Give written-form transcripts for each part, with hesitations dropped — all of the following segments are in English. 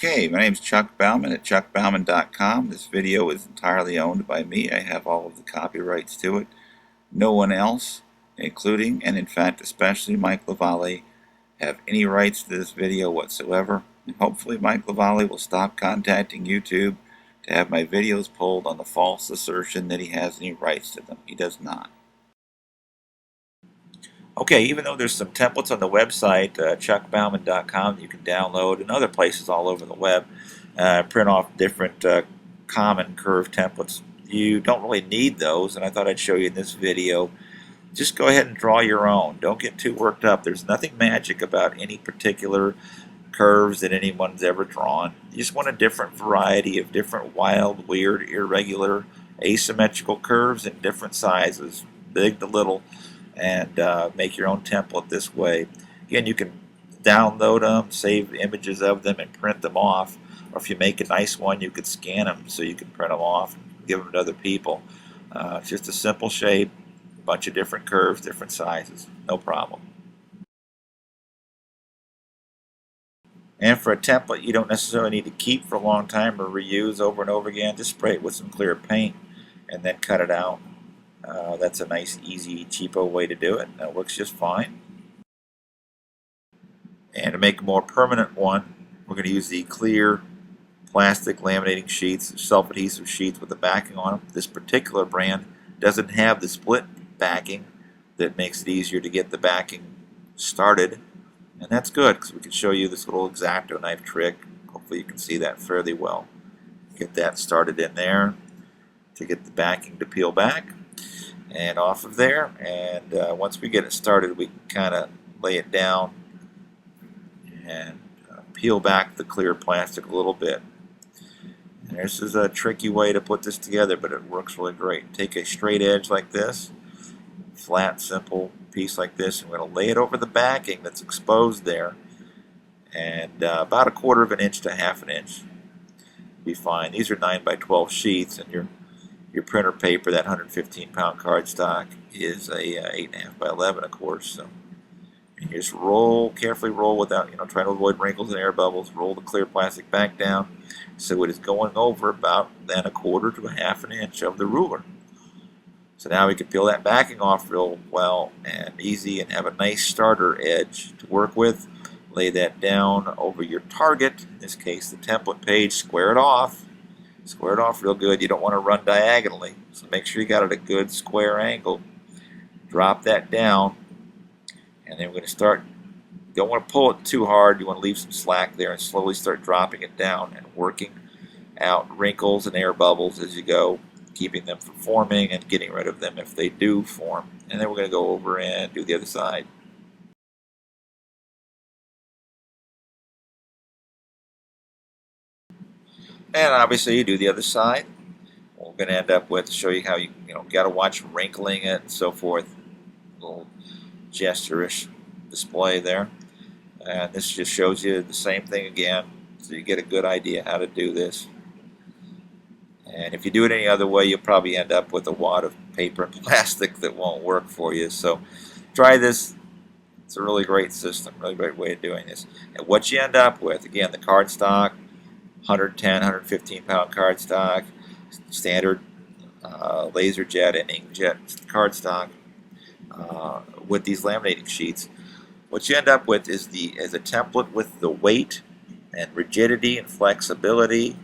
Okay, my name is Chuck Bauman at chuckbauman.com. This video is entirely owned by me. I have all of the copyrights to it. No one else, including and in fact especially Mike LaValle, have any rights to this video whatsoever. And hopefully Mike LaValle will stop contacting YouTube to have my videos pulled on the false assertion that he has any rights to them. He does not. Okay, even though there's some templates on the website, chuckbauman.com, you can download, and other places all over the web, print off different common curve templates. You don't really need those, and I thought I'd show you in this video. Just go ahead and draw your own. Don't get too worked up. There's nothing magic about any particular curves that anyone's ever drawn. You just want a different variety of different wild, weird, irregular, asymmetrical curves in different sizes, big to little, and make your own template this way. Again, you can download them, save images of them, and print them off. Or if you make a nice one, you could scan them so you can print them off and give them to other people. It's just a simple shape, a bunch of different curves, different sizes, no problem. And for a template you don't necessarily need to keep for a long time or reuse over and over again. Just spray it with some clear paint and then cut it out. That's a nice, easy, cheapo way to do it. That works just fine. And to make a more permanent one, we're going to use the clear plastic laminating sheets, self-adhesive sheets with the backing on them. This particular brand doesn't have the split backing that makes it easier to get the backing started. And that's good because we can show you this little X-Acto knife trick. Hopefully you can see that fairly well. Get that started in there to get the backing to peel back and off of there. And once we get it started, we can kind of lay it down and peel back the clear plastic a little bit. And this is a tricky way to put this together, but it works really great. Take a straight edge like this, flat, simple piece like this, and we're going to lay it over the backing that's exposed there, and about 1/4 of an inch to 1/2 an inch be fine. These are 9 by 12 sheets, and your printer paper, that 115-pound cardstock, is a 8.5 by 11, of course. So you just carefully roll without, trying to avoid wrinkles and air bubbles. Roll the clear plastic back down so it is going over about then 1/4 to 1/2 an inch of the ruler. So now we can peel that backing off real well and easy and have a nice starter edge to work with. Lay that down over your target, in this case the template page, square it off. Square it off real good. You don't want to run diagonally, so make sure you got it at a good square angle. Drop that down, and then we're going to start. You don't want to pull it too hard. You want to leave some slack there and slowly start dropping it down and working out wrinkles and air bubbles as you go, keeping them from forming and getting rid of them if they do form. And then we're going to go over and do the other side. And obviously you do the other side. We're going to end up with, to show you how you got to watch wrinkling it and so forth. A little gesture-ish display there. And this just shows you the same thing again, so you get a good idea how to do this. And if you do it any other way, you'll probably end up with a wad of paper and plastic that won't work for you. So try this. It's a really great system, really great way of doing this. And what you end up with, again, the cardstock, 110, 115 pound cardstock, standard laser jet and inkjet cardstock with these laminating sheets. What you end up with is a template with the weight and rigidity and flexibility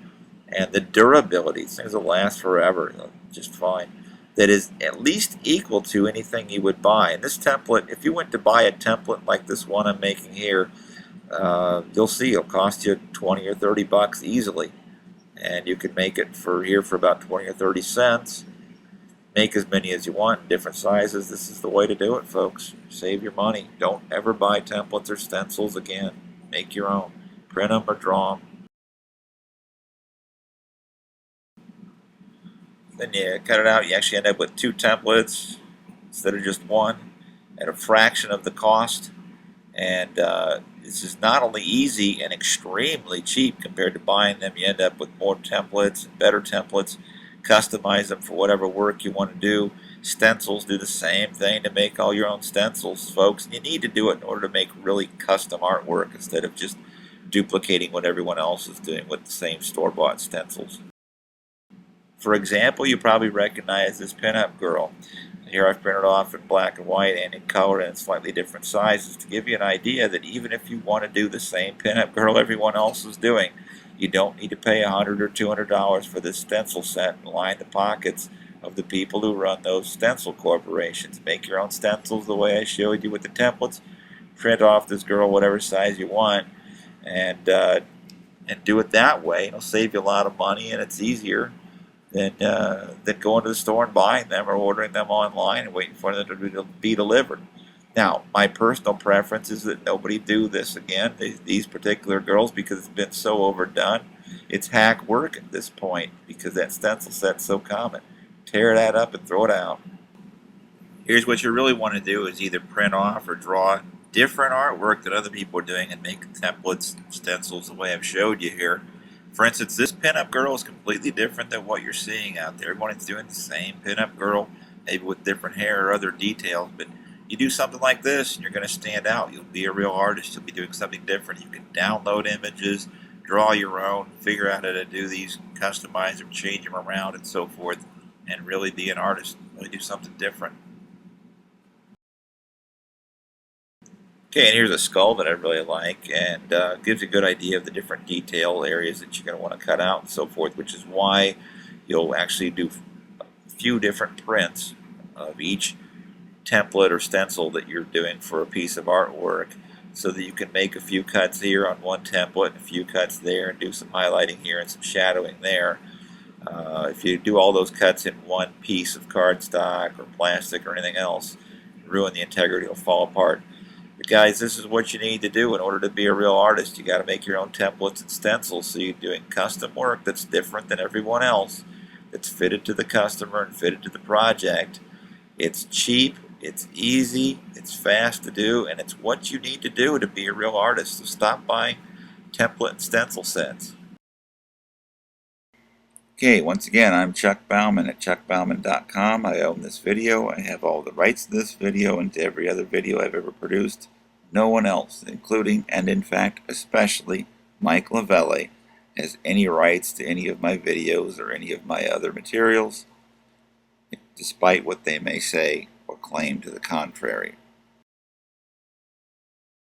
and the durability. These things will last forever, just fine. That is at least equal to anything you would buy. And this template, if you went to buy a template like this one I'm making here, you'll see it'll cost you 20 or 30 bucks easily. And you can make it for about 20 or 30 cents. Make as many as you want in different sizes. This is the way to do it, folks. Save your money. Don't ever buy templates or stencils again. Make your own. Print them or draw them. Then you cut it out. You actually end up with 2 templates instead of just one at a fraction of the cost. And this is not only easy and extremely cheap compared to buying them. You end up with more templates and better templates. Customize them for whatever work you want to do. Stencils, do the same thing to make all your own stencils, folks. You need to do it in order to make really custom artwork instead of just duplicating what everyone else is doing with the same store-bought stencils. For example, you probably recognize this pinup girl. Here I've printed off in black and white and in color and in slightly different sizes to give you an idea that even if you want to do the same pinup girl everyone else is doing, you don't need to pay $100 or $200 for this stencil set and line the pockets of the people who run those stencil corporations. Make your own stencils the way I showed you with the templates. Print off this girl whatever size you want and do it that way. It'll save you a lot of money and it's easier than going to the store and buying them or ordering them online and waiting for them to be delivered. Now, my personal preference is that nobody do this again, these particular girls, because it's been so overdone. It's hack work at this point because that stencil set's so common. Tear that up and throw it out. Here's what you really want to do is either print off or draw different artwork that other people are doing and make templates, stencils the way I've showed you here. For instance, this pinup girl is completely different than what you're seeing out there. Everyone's doing the same pinup girl, maybe with different hair or other details, but you do something like this and you're going to stand out. You'll be a real artist. You'll be doing something different. You can download images, draw your own, figure out how to do these, customize them, change them around and so forth, and really be an artist. Really do something different. Okay, and here's a skull that I really like, and gives a good idea of the different detail areas that you're going to want to cut out and so forth, which is why you'll actually do a few different prints of each template or stencil that you're doing for a piece of artwork, so that you can make a few cuts here on one template, and a few cuts there, and do some highlighting here and some shadowing there. If you do all those cuts in one piece of cardstock or plastic or anything else, ruin the integrity, it'll fall apart. But guys, this is what you need to do in order to be a real artist. You got to make your own templates and stencils, so you're doing custom work that's different than everyone else, that's fitted to the customer and fitted to the project. It's cheap, it's easy, it's fast to do, and it's what you need to do to be a real artist. So stop buying template and stencil sets. Okay, once again, I'm Chuck Bauman at chuckbauman.com. I own this video. I have all the rights to this video and to every other video I've ever produced. No one else, including, and in fact, especially, Mike Lavelle, has any rights to any of my videos or any of my other materials, despite what they may say or claim to the contrary.